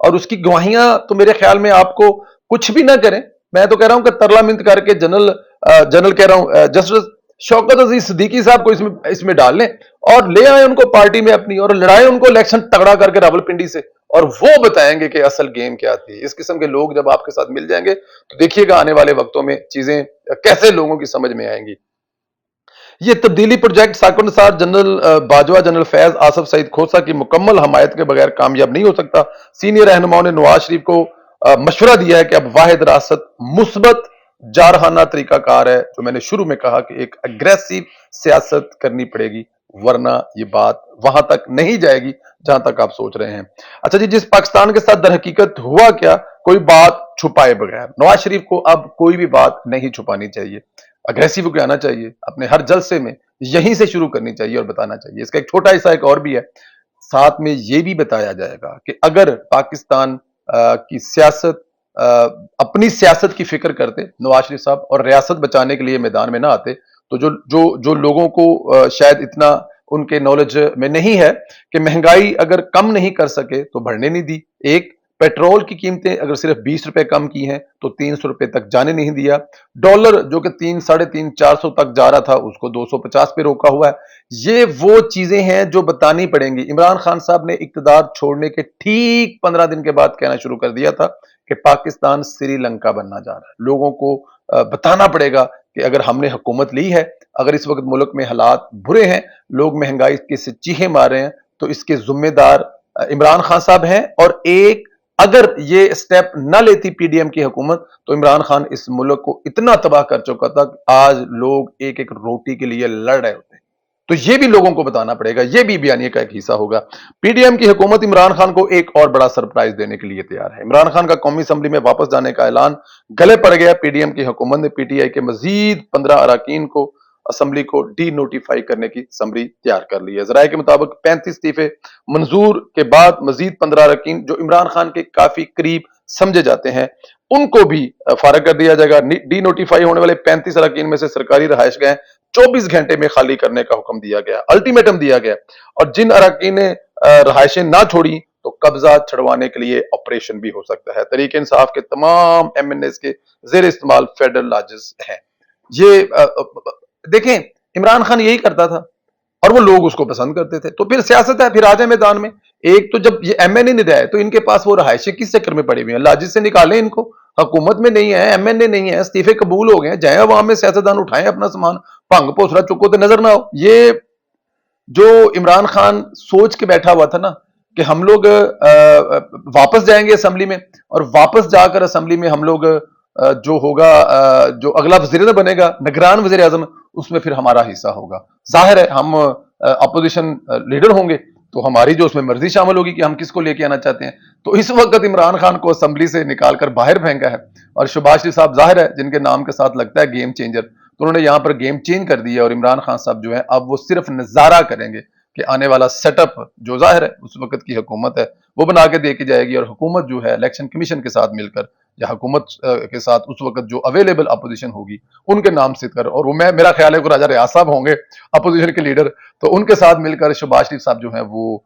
اور اس کی گواہیاں تو میرے خیال میں آپ کو کچھ بھی نہ کریں. میں تو کہہ رہا ہوں کہ ترلا منت کر کے جنرل کہہ رہا ہوں جسٹس شوکت عزیز صدیقی صاحب کو اس میں ڈال لیں اور لے آئیں ان کو پارٹی میں اپنی, اور لڑائیں ان کو الیکشن تگڑا کر کے راولپنڈی سے, اور وہ بتائیں گے کہ اصل گیم کیا تھی. اس قسم کے لوگ جب آپ کے ساتھ مل جائیں گے تو دیکھیے گا آنے والے وقتوں میں چیزیں کیسے لوگوں کی سمجھ میں آئیں گی. یہ تبدیلی پروجیکٹ ساکن نثار جنرل باجوہ جنرل فیض آصف سعید کھوسہ کی مکمل حمایت کے بغیر کامیاب نہیں ہو سکتا. سینئر رہنماؤں نے نواز شریف کو مشورہ دیا ہے کہ اب واحد راست مثبت جارحانہ طریقہ کار ہے, جو میں نے شروع میں کہا کہ ایک اگریسو سیاست کرنی پڑے گی, ورنہ یہ بات وہاں تک نہیں جائے گی جہاں تک آپ سوچ رہے ہیں. اچھا جی, جس پاکستان کے ساتھ در حقیقت ہوا کیا, کوئی بات چھپائے بغیر. نواز شریف کو اب کوئی بھی بات نہیں چھپانی چاہیے, اگریسو کو آنا چاہیے, اپنے ہر جلسے میں یہیں سے شروع کرنی چاہیے اور بتانا چاہیے. اس کا ایک چھوٹا حصہ ایک اور بھی ہے, ساتھ میں یہ بھی بتایا جائے گا کہ اگر پاکستان کی سیاست اپنی سیاست کی فکر کرتے نواز شریف صاحب اور ریاست بچانے کے لیے میدان میں نہ آتے, تو جو لوگوں کو شاید اتنا ان کے نالج میں نہیں ہے کہ مہنگائی اگر کم نہیں کر سکے تو بڑھنے نہیں دی. ایک پیٹرول کی قیمتیں اگر صرف 20 روپے کم کی ہیں تو 300 روپے تک جانے نہیں دیا. ڈالر جو کہ 300, 350, 400 تک جا رہا تھا اس کو 250 پہ روکا ہوا ہے. یہ وہ چیزیں ہیں جو بتانی پڑیں گی. عمران خان صاحب نے اقتدار چھوڑنے کے ٹھیک 15 دن کے بعد کہنا شروع کر دیا تھا کہ پاکستان سری لنکا بننا جا رہا ہے. لوگوں کو بتانا پڑے گا کہ اگر ہم نے حکومت لی ہے, اگر اس وقت ملک میں حالات برے ہیں, لوگ مہنگائی کے سے چیخے مار رہے ہیں, تو اس کے ذمہ دار عمران خان صاحب ہیں. اور اگر یہ سٹیپ نہ لیتی پی ڈی ایم کی حکومت تو عمران خان اس ملک کو اتنا تباہ کر چکا تھا کہ آج لوگ ایک ایک روٹی کے لیے لڑ رہے ہوتے ہیں. تو یہ بھی لوگوں کو بتانا پڑے گا, یہ بھی بیانیے کا ایک حصہ ہوگا. پی ڈی ایم کی حکومت عمران خان کو ایک اور بڑا سرپرائز دینے کے لیے تیار ہے. عمران خان کا قومی اسمبلی میں واپس جانے کا اعلان گلے پڑ گیا. پی ڈی ایم کی حکومت نے پی ٹی آئی کے مزید 15 اراکین کو اسمبلی کو ڈی نوٹیفائی کرنے کی سمری تیار کر لی ہے. ذرائع کے مطابق 35 استعفے منظور کے بعد مزید 15 اراکین جو عمران خان کے کافی قریب سمجھے جاتے ہیں ان کو بھی فارغ کر دیا جائے گا. ڈی نوٹیفائی ہونے والے 35 اراکین میں سے سرکاری رہائش گاہیں 24 گھنٹے میں خالی کرنے کا حکم دیا گیا, الٹیمیٹم دیا گیا. اور جن اراکین نے رہائشیں نہ چھوڑی تو قبضہ چھڑوانے کے لیے آپریشن بھی ہو سکتا ہے. تحریک انصاف کے تمام ایم این ایز کے زیر استعمال فیڈرل لاجز ہیں. یہ دیکھیں عمران خان یہی کرتا تھا اور وہ لوگ اس کو پسند کرتے تھے. تو پھر سیاست ہے, پھر آ جائے میدان میں. ایک تو جب یہ ایم این اے نہیں رہے تو ان کے پاس وہ رہائشیں کس چکر میں پڑی ہوئی ہیں, لاجز سے نکالیں ان کو. حکومت میں نہیں ہے, ایم این اے نہیں ہے, استعفے قبول ہو گئے ہیں, جائیں عوام میں سیاستدان اٹھائیں اپنا سامان, بھنگ پوسرا چکو تو نظر نہ ہو. یہ جو عمران خان سوچ کے بیٹھا ہوا تھا نا کہ ہم لوگ واپس جائیں گے اسمبلی میں, اور واپس جا کر اسمبلی میں ہم لوگ جو ہوگا, جو اگلا وزیر اعظم بنے گا, نگران وزیر اعظم, اس میں پھر ہمارا حصہ ہوگا. ظاہر ہے ہم اپوزیشن لیڈر ہوں گے تو ہماری جو اس میں مرضی شامل ہوگی کہ ہم کس کو لے کے آنا چاہتے ہیں. تو اس وقت عمران خان کو اسمبلی سے نکال کر باہر پھینکا ہے. اور شہباز شریف صاحب ظاہر ہے جن کے نام کے ساتھ لگتا ہے گیم چینجر, تو انہوں نے یہاں پر گیم چینج کر دیا. اور عمران خان صاحب جو ہے اب وہ صرف نظارہ کریں گے کہ آنے والا سیٹ اپ جو ظاہر ہے اس وقت کی حکومت ہے وہ بنا کے دے کے جائے گی. اور حکومت جو ہے الیکشن کمیشن کے ساتھ مل کر یا حکومت کے ساتھ اس وقت جو اویلیبل اپوزیشن ہوگی ان کے نام سے کر, اور وہ میرا خیال ہے کہ راجہ ریاض صاحب ہوں گے اپوزیشن کے لیڈر, تو ان کے ساتھ مل کر شہباز شریف صاحب جو ہیں وہ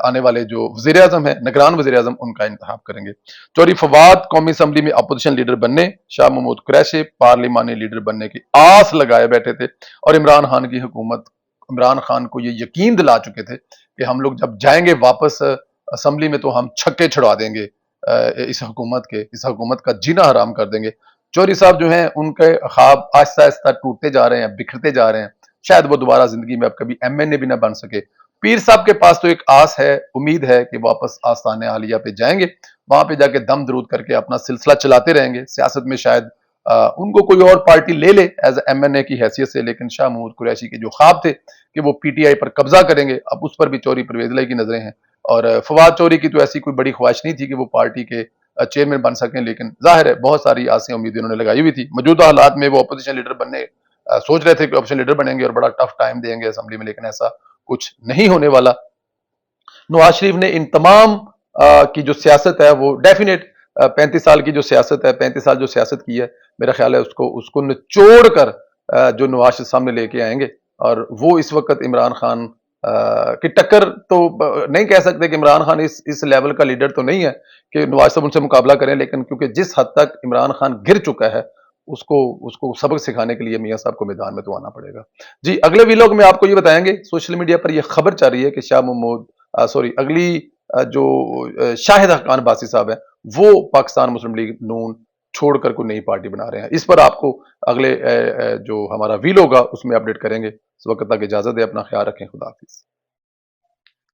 آنے والے جو وزیر اعظم ہیں, نگران وزیر اعظم, ان کا انتخاب کریں گے. چوری فواد قومی اسمبلی میں اپوزیشن لیڈر بننے, شاہ محمود قریشی پارلیمانی لیڈر بننے کی آس لگائے بیٹھے تھے, اور عمران خان کی حکومت عمران خان کو یہ یقین دلا چکے تھے کہ ہم لوگ جب جائیں گے واپس اسمبلی میں تو ہم چھکے چھڑوا دیں گے اس حکومت کا جینا حرام کر دیں گے. چوری صاحب جو ہیں ان کے خواب آہستہ آہستہ ٹوٹتے جا رہے ہیں, بکھرتے جا رہے ہیں. شاید وہ دوبارہ زندگی میں اب کبھی ایم این اے بھی نہ بن سکے. پیر صاحب کے پاس تو ایک آس ہے, امید ہے کہ واپس آستان عالیہ پہ جائیں گے, وہاں پہ جا کے دم درود کر کے اپنا سلسلہ چلاتے رہیں گے. سیاست میں شاید ان کو کوئی اور پارٹی لے لے ایز ایم این اے کی حیثیت سے, لیکن شاہ محمود قریشی کے جو خواب تھے کہ وہ پی ٹی آئی پر قبضہ کریں گے, اب اس پر بھی چوری پرویز الہی کی نظریں ہیں. اور فواد چوری کی تو ایسی کوئی بڑی خواہش نہیں تھی کہ وہ پارٹی کے چیئرمین بن سکیں, لیکن ظاہر ہے بہت ساری آسیں امیدیں انہوں نے لگائی ہوئی تھی. موجودہ حالات میں وہ اپوزیشن لیڈر بننے سوچ رہے تھے کہ اپوزیشن لیڈر بنیں گے اور بڑا ٹف ٹائم دیں گے اسمبلی میں, لیکن ایسا کچھ نہیں ہونے والا. نواز شریف نے ان تمام کی جو سیاست ہے وہ ڈیفینیٹ 35 سال کی جو سیاست ہے, 35 سال جو سیاست کی ہے, میرا خیال ہے اس کو نچوڑ کر جو نواز شریف سامنے لے کے آئیں گے. اور وہ اس وقت عمران خان کی ٹکر تو نہیں کہہ سکتے کہ عمران خان اس لیول کا لیڈر تو نہیں ہے, کہ نواز صاحب ان سے مقابلہ کریں، لیکن کیونکہ جس حد تک عمران خان گر چکا ہے اس کو سبق سکھانے کے لیے میاں صاحب کو میدان میں تو آنا پڑے گا۔ جی اگلے ویلاگ میں آپ کو یہ بتائیں گے، سوشل میڈیا پر یہ خبر چل رہی ہے کہ شاہ محمود اگلی جو شاہد حقان باسی صاحب ہیں وہ پاکستان مسلم لیگ نون چھوڑ کر کوئی نئی پارٹی بنا رہے ہیں۔ اس پر آپ کو اگلے جو ہمارا ویلوگ ہوگا اس میں اپڈیٹ کریں گے۔ اس وقت تک اجازت دے، اپنا خیال رکھیں، خدا حافظ۔